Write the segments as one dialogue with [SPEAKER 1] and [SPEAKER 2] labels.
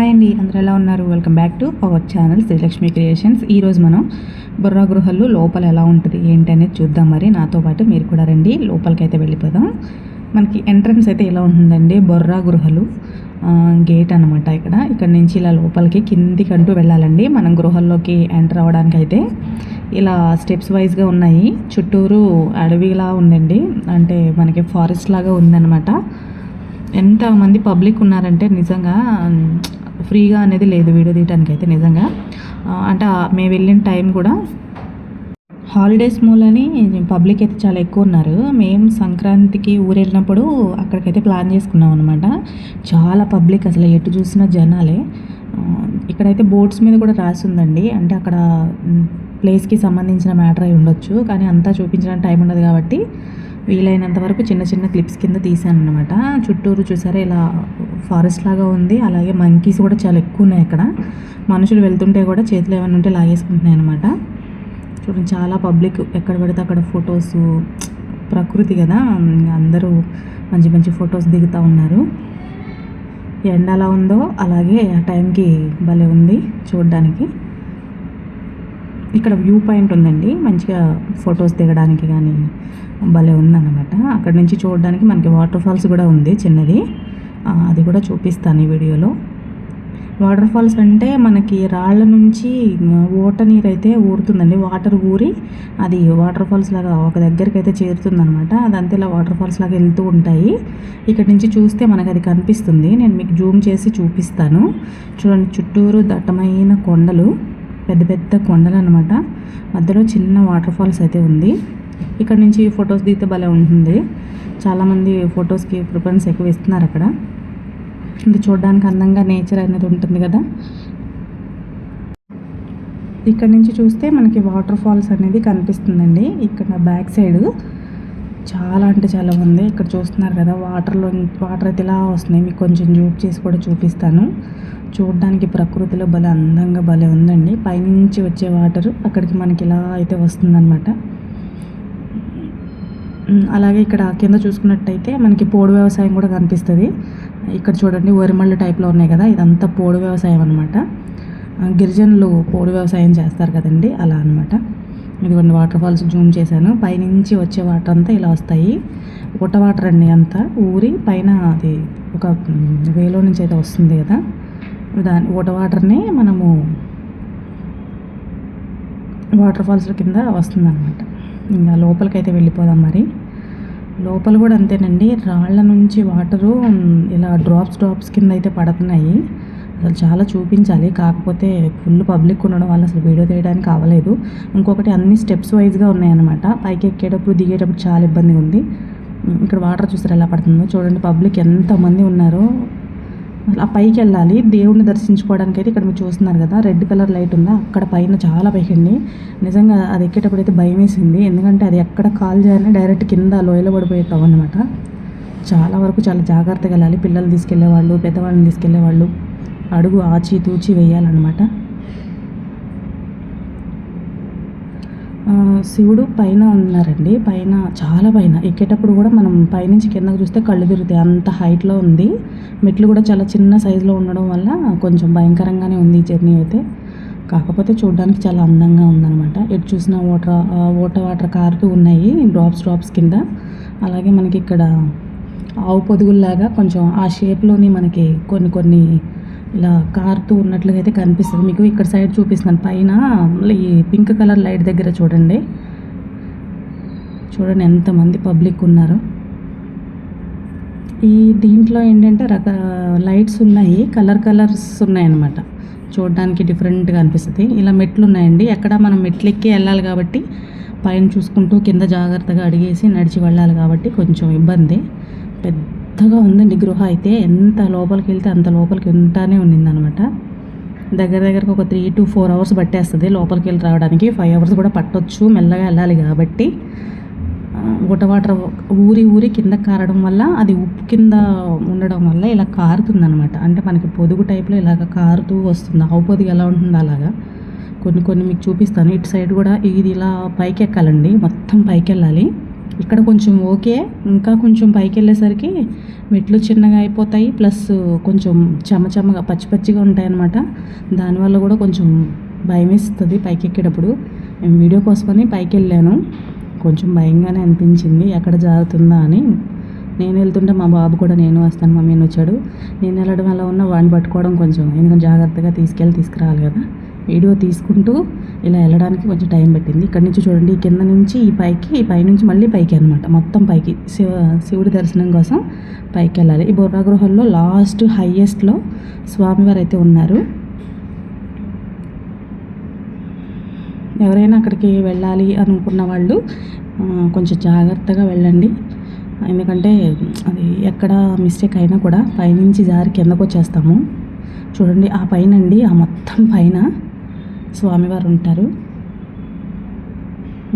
[SPEAKER 1] Hi అండి, అందరూ ఎలా ఉన్నారు? Welcome back to our channel Srilakshmi creations. ఈరోజు మనం బొర్రా గృహల్లో లోపల ఎలా ఉంటుంది ఏంటి అనేది చూద్దాం. మరి నాతో పాటు మీరు కూడా రండి, లోపలికి అయితే వెళ్ళిపోదాం. మనకి ఎంట్రన్స్ అయితే ఇలా ఉంటుందండి. బొర్రా గృహలు గేట్ అనమాట. ఇక్కడ నుంచి ఇలా లోపలికి కిందికంటూ వెళ్ళాలండి. మనం గృహల్లోకి ఎంటర్ అవ్వడానికి అయితే ఇలా స్టెప్స్ వైజ్గా ఉన్నాయి. చుట్టూరు అడవిలా ఉందండి, అంటే మనకి ఫారెస్ట్ లాగా ఉందన్నమాట. ఎంతమంది పబ్లిక్ ఉన్నారంటే నిజంగా ఫ్రీగా అనేది లేదు వీడియో తీయడానికి అయితే నిజంగా. అంటే మేము వెళ్ళిన టైం కూడా హాలిడేస్ మూలని పబ్లిక్ అయితే చాలా ఎక్కువ ఉన్నారు. మేము సంక్రాంతికి ఊరెళ్ళినప్పుడు అక్కడికైతే ప్లాన్ చేసుకున్నాం అనమాట. చాలా పబ్లిక్, అసలు ఎటు చూసినా జనాలే. ఇక్కడైతే బోర్డ్స్ మీద కూడా రాసి ఉందండి, అంటే అక్కడ ప్లేస్కి సంబంధించిన మ్యాటర్ అయి ఉండొచ్చు, కానీ అంతా చూపించడానికి టైం ఉండదు కాబట్టి వీలైనంత వరకు చిన్న చిన్న క్లిప్స్ కింద తీసాను అనమాట. చుట్టూరు చూసారా ఇలా ఫారెస్ట్ లాగా ఉంది. అలాగే మంకీస్ కూడా చాలా ఎక్కువ ఉన్నాయి అక్కడ. మనుషులు వెళ్తుంటే కూడా చేతులు ఏమైనా ఉంటే లాగేసుకుంటున్నాయి అనమాట. చూడండి, చాలా పబ్లిక్ ఎక్కడ పడితే అక్కడ ఫొటోస్, ప్రకృతి కదా, అందరూ మంచి మంచి ఫొటోస్ దిగుతూ ఉన్నారు. ఎండ ఎలా ఉందో అలాగే ఆ టైంకి భలే ఉంది చూడడానికి. ఇక్కడ వ్యూ పాయింట్ ఉందండి, మంచిగా ఫొటోస్ దిగడానికి కానీ భలే ఉందన్నమాట. అక్కడ నుంచి చూడడానికి మనకి వాటర్ ఫాల్స్ కూడా ఉంది చిన్నది, అది కూడా చూపిస్తాను ఈ వీడియోలో. వాటర్ ఫాల్స్ అంటే మనకి రాళ్ళ నుంచి ఓట నీరు అయితే ఊరుతుందండి. వాటర్ ఊరి అది వాటర్ ఫాల్స్ లాగా ఒక దగ్గరికి అయితే చేరుతుందనమాట. అదంతా ఇలా వాటర్ ఫాల్స్ లాగా వెళ్తూ ఉంటాయి. ఇక్కడ నుంచి చూస్తే మనకు అది కనిపిస్తుంది. నేను మీకు జూమ్ చేసి చూపిస్తాను. చూడండి, చుట్టూరు దట్టమైన కొండలు, పెద్ద పెద్ద కొండలు అనమాట. మధ్యలో చిన్న వాటర్ ఫాల్స్ అయితే ఉంది. ఇక్కడ నుంచి ఫొటోస్ దిగితే భలే ఉంటుంది. చాలామంది ఫొటోస్కి ప్రిఫరెన్స్ ఎక్కువ ఇస్తున్నారు అక్కడ. ఇది చూడడానికి అందంగా నేచర్ అనేది ఉంటుంది కదా. ఇక్కడ నుంచి చూస్తే మనకి వాటర్ ఫాల్స్ అనేది కనిపిస్తుందండి. ఇక్కడ బ్యాక్ సైడ్ చాలా అంటే చాలా ఉంది. ఇక్కడ చూస్తున్నారు కదా, వాటర్ అయితే ఇలా వస్తున్నాయి. మీకు కొంచెం జూమ్ చేసి కూడా చూపిస్తాను. చూడడానికి ప్రకృతిలో భలే అందంగా భలే ఉందండి. పైనుంచి వచ్చే వాటర్ అక్కడికి మనకి ఇలా అయితే వస్తుందన్నమాట. అలాగే ఇక్కడ కింద చూసుకున్నట్టయితే మనకి పోడు వ్యవసాయం కూడా కనిపిస్తుంది. ఇక్కడ చూడండి, వరిమళ్ళు టైప్లో ఉన్నాయి కదా, ఇదంతా పోడు వ్యవసాయం అనమాట. గిరిజనులు పోడు వ్యవసాయం చేస్తారు కదండి, అలా అనమాట. ఇదిగోండి వాటర్ ఫాల్స్ జూమ్ చేశాను. పైనుంచి వచ్చే వాటర్ అంతా ఇలా వస్తాయి. ఉట్ట వాటర్ అండి అంతా ఊరి పైన, అది ఒక వేలో నుంచి అయితే వస్తుంది కదా, దాని ఉట్ట వాటర్ని మనము వాటర్ ఫాల్స్ కింద వస్తుందన్నమాట. ఇంకా లోపలికైతే వెళ్ళిపోదాం. మరి లోపల కూడా అంతేనండి, రాళ్ల నుంచి వాటరు ఇలా డ్రాప్స్ కింద అయితే పడుతున్నాయి. అసలు చాలా చూపించాలి, కాకపోతే ఫుల్ పబ్లిక్ ఉండడం వల్ల అసలు వీడియో తీయడానికి అవ్వలేదు. ఇంకొకటి, అన్ని స్టెప్స్ వైజ్గా ఉన్నాయన్నమాట. పైకి ఎక్కేటప్పుడు దిగేటప్పుడు చాలా ఇబ్బందిగా ఉంది. ఇక్కడ వాటర్ చూసారు ఎలా పడుతుందో, చూడండి పబ్లిక్ ఎంతమంది ఉన్నారో. ఆ పైకి వెళ్ళాలి దేవుడిని దర్శించుకోవడానికి అయితే. ఇక్కడ మీరు చూస్తున్నారు కదా, రెడ్ కలర్ లైట్ ఉందా, అక్కడ పైన చాలా పైకి అండి. నిజంగా అది ఎక్కేటప్పుడు అయితే భయం వేసింది, ఎందుకంటే అది ఎక్కడ కాల్ చేయాలని డైరెక్ట్ కింద లోయలో పడిపోయేటాం అనమాట. చాలా వరకు చాలా జాగ్రత్తగా వెళ్ళాలి. పిల్లలు తీసుకెళ్లేవాళ్ళు, పెద్దవాళ్ళని తీసుకెళ్లేవాళ్ళు అడుగు ఆచి తూచి వేయాలన్నమాట. శివుడు పైన ఉన్నారండి, పైన చాలా పైన. ఎక్కేటప్పుడు కూడా మనం పైనుంచి కిందకు చూస్తే కళ్ళు తిరుగుతాయి, అంత హైట్లో ఉంది. మెట్లు కూడా చాలా చిన్న సైజులో ఉండడం వల్ల కొంచెం భయంకరంగానే ఉంది ఈ జర్నీ అయితే. కాకపోతే చూడడానికి చాలా అందంగా ఉందన్నమాట. ఎటు చూసిన వాటర్ కారుతూ ఉన్నాయి డ్రాప్స్ కింద. అలాగే మనకి ఇక్కడ ఆవు పొదుగుల్లాగా కొంచెం ఆ షేప్లోని మనకి కొన్ని ఇలా కారుతూ ఉన్నట్లుగా అయితే కనిపిస్తుంది. మీకు ఇక్కడ సైడ్ చూపిస్తున్నాను, పైన ఈ పింక్ కలర్ లైట్ దగ్గర చూడండి ఎంతమంది పబ్లిక్ ఉన్నారు. ఈ దీంట్లో ఏంటంటే లైట్స్ ఉన్నాయి, కలర్స్ ఉన్నాయన్నమాట. చూడడానికి డిఫరెంట్గా అనిపిస్తుంది. ఇలా మెట్లు ఉన్నాయండి, ఎక్కడ మనం మెట్లు ఎక్కి వెళ్ళాలి కాబట్టి పైన చూసుకుంటూ కింద జాగ్రత్తగా అడిగేసి నడిచి వెళ్ళాలి కాబట్టి కొంచెం ఇబ్బంది. పెద్దగా ఉందండి గృహ అయితే. ఎంత లోపలికి వెళ్తే అంత లోపలికి ఉంటానే ఉండిందనమాట. దగ్గరకు ఒక 3 to 4 hours పట్టేస్తుంది లోపలికి వెళ్ళి రావడానికి. 5 hours కూడా పట్టొచ్చు, మెల్లగా వెళ్ళాలి కాబట్టి. వాటర్ ఊరి కింద కారడం వల్ల, అది ఉప్పు కింద ఉండడం వల్ల ఇలా కారుతుందనమాట. అంటే మనకి పొదుగు టైప్లో ఇలాగ కారుతూ వస్తుంది. ఆవు పొదుగు ఎలా ఉంటుందో అలాగా. కొన్ని మీకు చూపిస్తాను. ఇటు సైడ్ కూడా ఇది ఇలా పైకి ఎక్కాలండి, మొత్తం పైకి వెళ్ళాలి. ఇక్కడ కొంచెం ఓకే, ఇంకా కొంచెం పైకి వెళ్ళేసరికి మెట్లు చిన్నగా అయిపోతాయి, ప్లస్ కొంచెం చెమ్మగా పచ్చి పచ్చిగా ఉంటాయన్నమాట. దానివల్ల కూడా కొంచెం భయం వేస్తుంది పైకి ఎక్కేటప్పుడు. నేను వీడియో కోసమని పైకి వెళ్ళాను, కొంచెం భయంగానే అనిపించింది ఎక్కడ జారుతుందా అని. నేను వెళ్తుంటే మా బాబు కూడా నేను వస్తాను మమ్మీ అని వచ్చాడు. నేను వెళ్ళడం వల్ల ఉన్న వాడిని పట్టుకోవడం కొంచెం, ఎందుకంటే జాగ్రత్తగా తీసుకురావాలి కదా. వీడియో తీసుకుంటూ ఇలా వెళ్ళడానికి కొంచెం టైం పట్టింది. ఇక్కడ నుంచి చూడండి, కింద నుంచి ఈ పైకి, ఈ పైనుంచి మళ్ళీ పైకి అనమాట, మొత్తం పైకి శివుడి దర్శనం కోసం పైకి వెళ్ళాలి. ఈ బొర్రా గృహల్లో లాస్ట్ హైయెస్ట్లో స్వామివారు అయితే ఉన్నారు. ఎవరైనా అక్కడికి వెళ్ళాలి అనుకున్న వాళ్ళు కొంచెం జాగ్రత్తగా వెళ్ళండి, ఎందుకంటే అది ఎక్కడ మిస్టేక్ అయినా కూడా పైనుంచి జారి కిందకు వచ్చేస్తాము. చూడండి ఆ పైన అండి, ఆ మొత్తం పైన స్వామివారు ఉంటారు.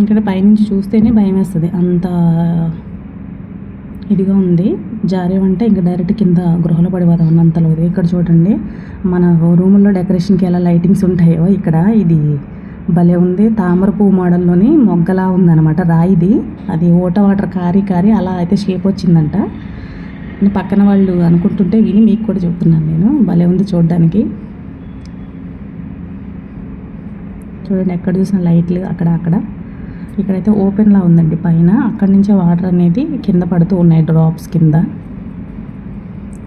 [SPEAKER 1] ఇక్కడ పైనుంచి చూస్తేనే భయం వేస్తుంది, అంత ఇదిగా ఉంది. జారేమంటే ఇంకా డైరెక్ట్ కింద గృహలో పడిపోతాం అంతలో. ఇక్కడ చూడండి మన రూముల్లో డెకరేషన్కి ఎలా లైటింగ్స్ ఉంటాయో ఇక్కడ ఇది భలే ఉంది. తామర పువ్వు మోడల్లోని మొగ్గలా ఉందన్నమాట రాయిది. అది ఓట వాటర్ కారి అలా అయితే షేప్ వచ్చిందంట. పక్కన వాళ్ళు అనుకుంటుంటే విని మీకు కూడా చెప్తున్నాను నేను. భలే ఉంది చూడడానికి. చూడండి ఎక్కడ చూసిన లైట్లు అక్కడ. ఇక్కడైతే ఓపెన్లా ఉందండి పైన, అక్కడి నుంచే వాటర్ అనేది కింద పడుతూ ఉన్నాయి డ్రాప్స్ కింద.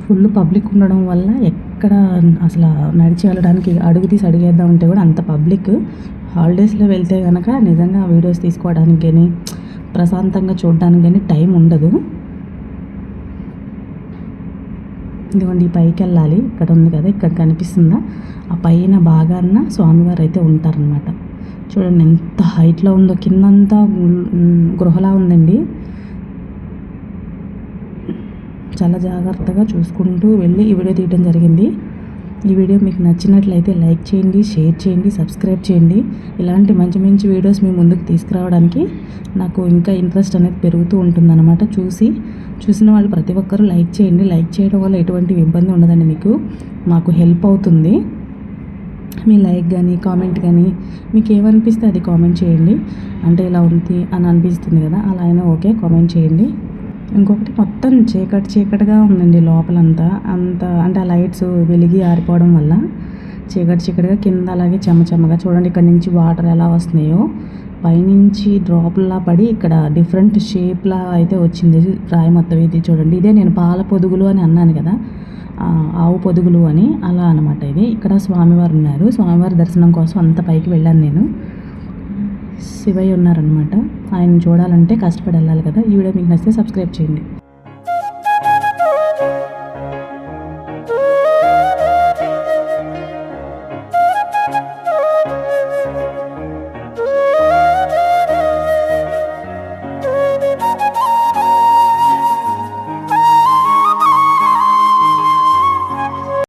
[SPEAKER 1] ఫుల్ పబ్లిక్ ఉండడం వల్ల ఎక్కడ అసలు నడిచి వెళ్ళడానికి అడుగు తీసి అడిగేద్దాం ఉంటే కూడా అంత పబ్లిక్. హాలిడేస్లో వెళ్తే కనుక నిజంగా వీడియోస్ తీసుకోవడానికి కానీ ప్రశాంతంగా చూడడానికి కానీ టైం ఉండదు. ఇదిగోండి ఈ పైకి వెళ్ళాలి, ఇక్కడ ఉంది కదా, ఇక్కడ కనిపిస్తుందా, ఆ పైన బాగాన స్వామివారు అయితే ఉంటారనమాట. చూడండి ఎంత హైట్లో ఉందో, కిందంతా గృహలా ఉందండి. చాలా జాగ్రత్తగా చూసుకుంటూ వెళ్ళి ఈ వీడియో తీయడం జరిగింది. ఈ వీడియో మీకు నచ్చినట్లయితే లైక్ చేయండి, షేర్ చేయండి, సబ్స్క్రైబ్ చేయండి. ఇలాంటి మంచి మంచి వీడియోస్ మీ ముందుకు తీసుకురావడానికి నాకు ఇంకా ఇంట్రెస్ట్ అనేది పెరుగుతూ ఉంటుందన్నమాట. చూసిన వాళ్ళు ప్రతి ఒక్కరూ లైక్ చేయండి. లైక్ చేయడం వల్ల ఎటువంటి ఇబ్బంది ఉండదండి, మాకు హెల్ప్ అవుతుంది. మీ లైక్ కానీ కామెంట్ కానీ మీకు ఏమనిపిస్తే అది కామెంట్ చేయండి. అంటే ఇలా ఉంది అని అనిపిస్తుంది కదా, అలా అయినా ఓకే, కామెంట్ చేయండి. ఇంకొకటి మొత్తం చీకటిగా ఉందండి లోపలంతా. అంటే ఆ లైట్స్ వెలిగి ఆరిపోవడం వల్ల చీకటిగా కింద అలాగే చెమ్మగా. చూడండి ఇక్కడ నుంచి వాటర్ ఎలా వస్తున్నాయో, పైనుంచి డ్రాప్లా పడి ఇక్కడ డిఫరెంట్ షేప్లా అయితే వచ్చింది రాయి మొత్తం. ఇది చూడండి, ఇదే నేను పాల పొదుగులు అని అన్నాను కదా, ఆవు పొదుగులు అని, అలా అనమాట ఇది. ఇక్కడ స్వామివారు ఉన్నారు. స్వామివారి దర్శనం కోసం అంత పైకి వెళ్ళాను నేను. శివయ్య ఉన్నారనమాట, ఆయన చూడాలంటే కష్టపడి వెళ్ళాలి కదా. ఈ వీడియో మీకు నచ్చితే సబ్స్క్రైబ్ చేయండి.